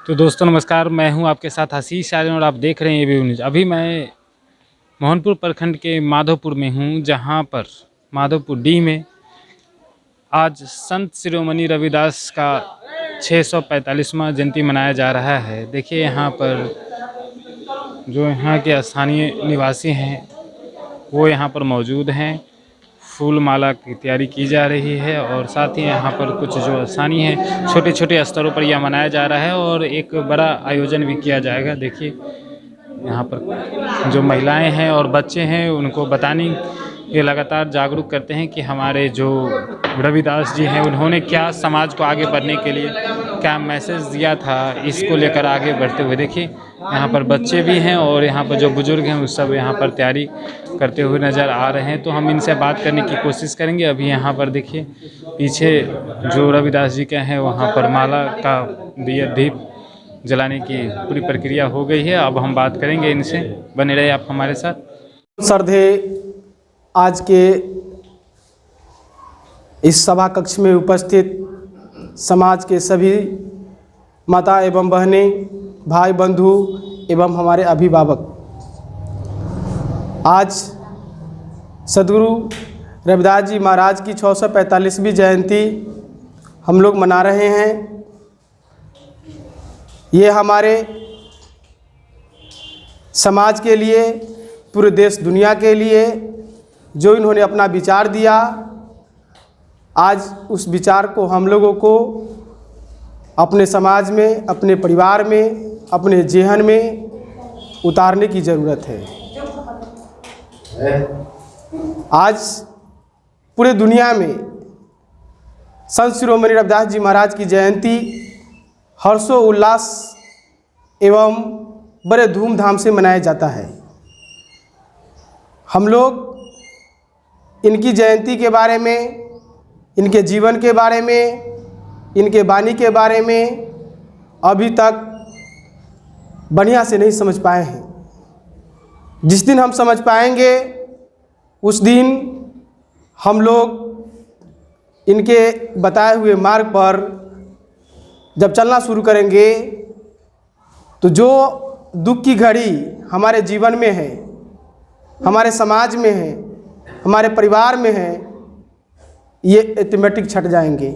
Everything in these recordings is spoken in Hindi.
तो दोस्तों नमस्कार, मैं हूं आपके साथ आशीष आर्यन और आप देख रहे हैं एबीपी न्यूज़। अभी मैं मोहनपुर प्रखंड के माधोपुर में हूं, जहां पर माधोपुर डी में आज संत शिरोमणि रविदास का 645वां जयंती मनाया जा रहा है। देखिए यहां पर जो यहाँ के स्थानीय निवासी हैं वो यहाँ पर मौजूद हैं। फूल माला की तैयारी की जा रही है और साथ ही यहाँ पर कुछ जो स्थानीय हैं छोटे छोटे स्तरों पर यह मनाया जा रहा है और एक बड़ा आयोजन भी किया जाएगा। देखिए यहाँ पर जो महिलाएं हैं और बच्चे हैं उनको बताने ये लगातार जागरूक करते हैं कि हमारे जो रविदास जी हैं उन्होंने क्या समाज को आगे बढ़ने के लिए क्या मैसेज दिया था, इसको लेकर आगे बढ़ते हुए देखिए यहाँ पर बच्चे भी हैं और यहाँ पर जो बुजुर्ग हैं वो सब यहाँ पर तैयारी करते हुए नज़र आ रहे हैं। तो हम इनसे बात करने की कोशिश करेंगे। अभी यहाँ पर देखिए पीछे जो रविदास जी के हैं वहाँ पर माला का दीप जलाने की पूरी प्रक्रिया हो गई है। अब हम बात करेंगे इनसे, बने रहे आप हमारे साथ। श्रद्धे आज के इस सभा कक्ष में उपस्थित समाज के सभी माता एवं बहनें, भाई बंधु एवं हमारे अभिभावक, आज सद्गुरु रविदास जी महाराज की 645वीं जयंती हम लोग मना रहे हैं। ये हमारे समाज के लिए, पूरे देश दुनिया के लिए जो इन्होंने अपना विचार दिया, आज उस विचार को हम लोगों को अपने समाज में, अपने परिवार में, अपने जेहन में उतारने की ज़रूरत है। आज पूरे दुनिया में संत शिरोमणि रविदास जी महाराज की जयंती हर्षो उल्लास एवं बड़े धूमधाम से मनाया जाता है। हम लोग इनकी जयंती के बारे में, इनके जीवन के बारे में, इनके वाणी के बारे में अभी तक बढ़िया से नहीं समझ पाए हैं। जिस दिन हम समझ पाएंगे उस दिन हम लोग इनके बताए हुए मार्ग पर जब चलना शुरू करेंगे तो जो दुख की घड़ी हमारे जीवन में है, हमारे समाज में है, हमारे परिवार में है, ये ऑटोमेटिक छट जाएंगे।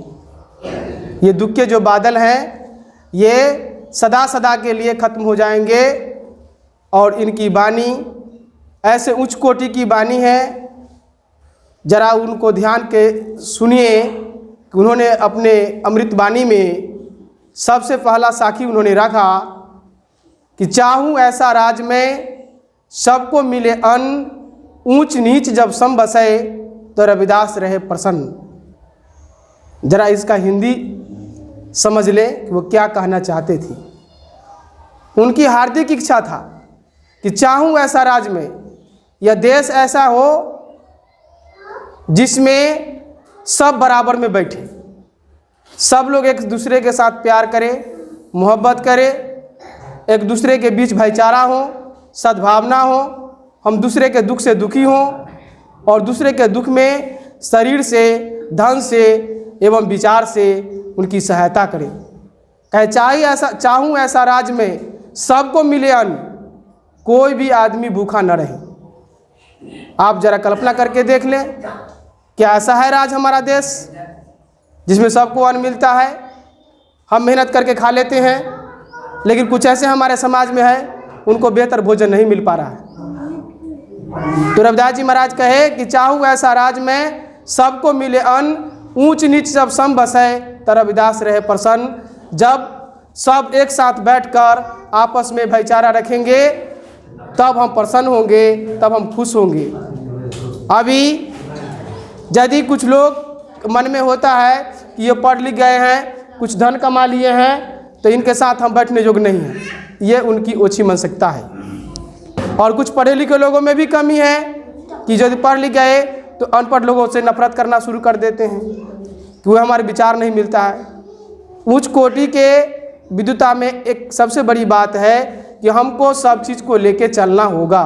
ये दुख के जो बादल हैं ये सदा सदा के लिए ख़त्म हो जाएंगे। और इनकी वाणी ऐसे उच्च कोटि की वाणी है, जरा उनको ध्यान के सुनिए कि उन्होंने अपने अमृत वाणी में सबसे पहला साखी उन्होंने रखा कि चाहूँ ऐसा राज में सबको मिले अन्न, ऊंच नीच जब सम बसे तो रविदास रहे प्रसन्न। जरा इसका हिंदी समझ ले कि वो क्या कहना चाहते थे। उनकी हार्दिक इच्छा था कि चाहूँ ऐसा राज में, यह देश ऐसा हो जिसमें सब बराबर में बैठे, सब लोग एक दूसरे के साथ प्यार करें, मोहब्बत करें, एक दूसरे के बीच भाईचारा हो, सद्भावना हो, हम दूसरे के दुख से दुखी हों और दूसरे के दुख में शरीर से, धन से एवं विचार से उनकी सहायता करें। कहे चाहूँ ऐसा राज में सबको मिले अन्न, कोई भी आदमी भूखा न रहे। आप जरा कल्पना करके देख लें, क्या ऐसा है राज हमारा देश जिसमें सबको अन्न मिलता है? हम मेहनत करके खा लेते हैं, लेकिन कुछ ऐसे हमारे समाज में है उनको बेहतर भोजन नहीं मिल पा रहा है। तो रविदास जी महाराज कहे कि चाहूँ ऐसा राज में सबको मिले अन्न, ऊंच नीच जब सम बसे तो रविदास रहे प्रसन्न। जब सब एक साथ बैठकर आपस में भाईचारा रखेंगे तब हम प्रसन्न होंगे, तब हम खुश होंगे। अभी यदि कुछ लोग मन में होता है कि ये पढ़ लिख गए हैं, कुछ धन कमा लिए हैं, तो इनके साथ हम बैठने योग्य नहीं हैं, ये उनकी ओछी मानसिकता है। और कुछ पढ़े लिखे लोगों में भी कमी है कि यदि पढ़ लिख गए तो अनपढ़ लोगों से नफरत करना शुरू कर देते हैं कि वो हमारे विचार नहीं मिलता है। उच्च कोटि के विद्वता में एक सबसे बड़ी बात है कि हमको सब चीज़ को लेके चलना होगा,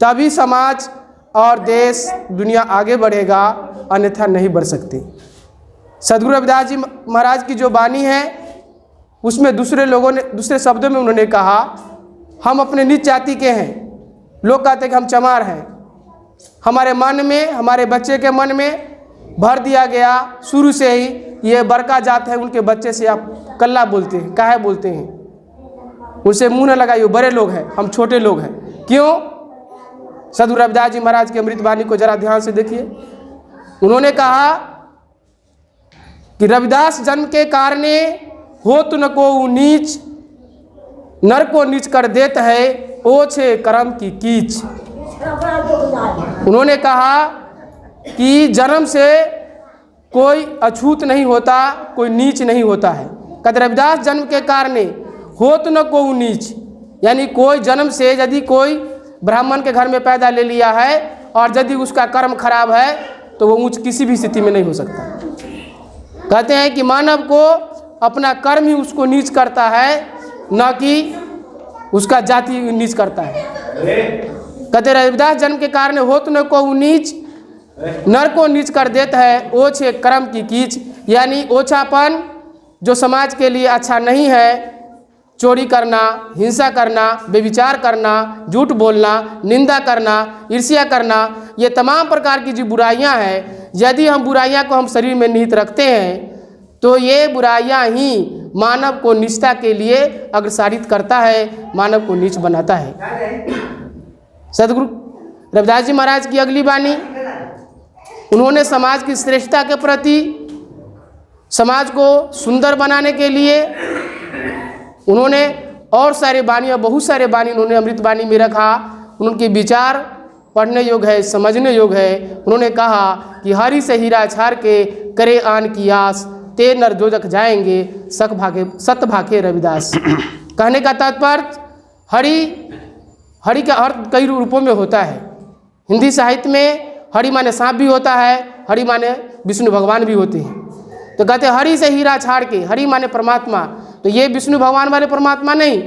तभी समाज और देश दुनिया आगे बढ़ेगा, अन्यथा नहीं बढ़ सकती। सद्गुरु रविदास जी महाराज की जो वाणी है उसमें दूसरे शब्दों में उन्होंने कहा, हम अपने नीच जाति के हैं। लोग कहते हैं कि हम चमार हैं। हमारे मन में, हमारे बच्चे के मन में भर दिया गया शुरू से ही, ये बड़का जात है, उनके बच्चे से आप कल्ला बोलते हैं, काहे बोलते हैं, उनसे मुंह न लगाइए, बड़े लोग हैं, हम छोटे लोग हैं। क्यों? साधु रविदास जी महाराज की अमृत वाणी को जरा ध्यान से देखिए। उन्होंने कहा कि रविदास जन्म के कारणे होत न को नीच, नर को नीच कर देत है, ओछे कर्म की कीच। उन्होंने कहा कि जन्म से कोई अछूत नहीं होता, कोई नीच नहीं होता है। कहते रविदास जन्म के कारणे होत न को नीच, यानी कोई जन्म से यदि कोई ब्राह्मण के घर में पैदा ले लिया है और यदि उसका कर्म खराब है तो वो ऊंच किसी भी स्थिति में नहीं हो सकता। कहते हैं कि मानव को अपना कर्म ही उसको नीच करता है, न कि उसका जाति नीच करता है। कहते रविदास जन्म के कारण होत न को नीच, नर को नीच कर देता है, ओछे कर्म की कीच, यानी ओछापन जो समाज के लिए अच्छा नहीं है, चोरी करना, हिंसा करना, व्यभिचार करना, झूठ बोलना, निंदा करना, ईर्ष्या करना, ये तमाम प्रकार की जो बुराइयां हैं, यदि हम बुराइयां को हम शरीर में निहित रखते हैं तो ये बुराइयां ही मानव को नीचता के लिए अग्रसारित करता है, मानव को नीच बनाता है। सदगुरु रविदास जी महाराज की अगली वाणी, उन्होंने समाज की श्रेष्ठता के प्रति, समाज को सुंदर बनाने के लिए उन्होंने और सारे वाणियाँ, बहुत सारे वाणी उन्होंने अमृत वाणी में रखा। उनके विचार पढ़ने योग्य है, समझने योग्य है। उन्होंने कहा कि हरि से हीरा छार के करे आन की आस, ते नर जोजक जाएंगे सत भागे रविदास। कहने का तात्पर्य, हरि का अर्थ कई रूपों में होता है। हिंदी साहित्य में हरि माने सांप भी होता है, हरि माने विष्णु भगवान भी होते हैं। तो कहते हैं हरि से हीरा छाड़ के, हरि माने परमात्मा, तो ये विष्णु भगवान वाले परमात्मा नहीं,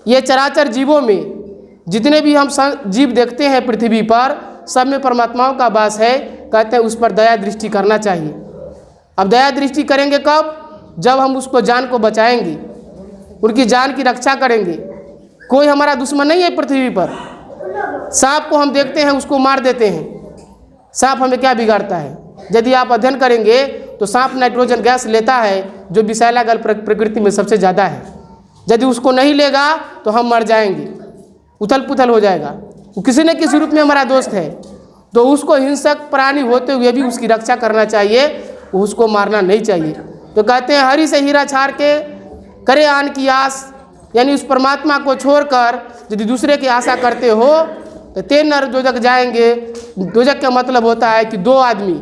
ये चराचर जीवों में जितने भी हम जीव देखते हैं पृथ्वी पर, सब में परमात्माओं का वास है। कहते हैं उस पर दया दृष्टि करना चाहिए। अब दया दृष्टि करेंगे कब? जब हम उसको जान को बचाएंगे, उनकी जान की रक्षा करेंगे। कोई हमारा दुश्मन नहीं है पृथ्वी पर। सांप को हम देखते हैं, उसको मार देते हैं। सांप हमें क्या बिगाड़ता है? यदि आप अध्ययन करेंगे तो सांप नाइट्रोजन गैस लेता है, जो विषैला गल प्रकृति में सबसे ज़्यादा है। यदि उसको नहीं लेगा तो हम मर जाएंगे, उथल पुथल हो जाएगा। वो किसी न किसी रूप में हमारा दोस्त है, तो उसको हिंसक प्राणी होते हुए भी उसकी रक्षा करना चाहिए, उसको मारना नहीं चाहिए। तो कहते हैं हरि से हीरा छाड़ के करे आन की आस, यानी उस परमात्मा को छोड़कर यदि दूसरे की आशा करते हो तो ते नर दोजक जाएंगे। दोजक का मतलब होता है कि दो आदमी,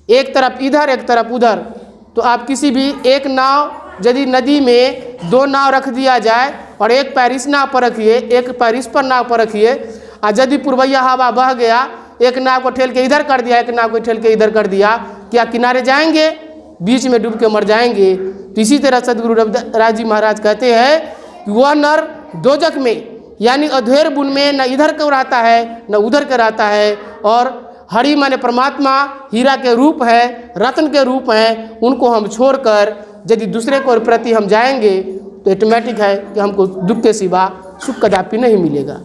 एक तरफ इधर एक तरफ उधर। तो आप किसी भी एक नाव, यदि नदी में दो नाव रख दिया जाए और एक पैर इस नाव पर रखिए, एक पैर इस पर नाव पर रखिए, और यदि पूर्वैया हवा बह गया, एक नाव को ठेल के इधर कर दिया, एक नाव को ठेल के इधर कर दिया, क्या किनारे जाएंगे? बीच में डूब के मर जाएंगे। तो इसी तरह सदगुरु रविदास जी महाराज कहते हैं कि वह नर दोजक में, यानी अधेर बुन में, न इधर का रहता है न उधर का रहता है। और हरि माने परमात्मा हीरा के रूप है, रत्न के रूप हैं, उनको हम छोड़कर यदि दूसरे को प्रति हम जाएंगे तो ऑटोमेटिक है कि हमको दुख के सिवा सुख कदापि नहीं मिलेगा।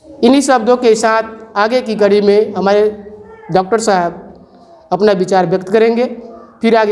इन्हीं शब्दों के साथ आगे की कड़ी में हमारे डॉक्टर साहब अपना विचार व्यक्त करेंगे, फिर आगे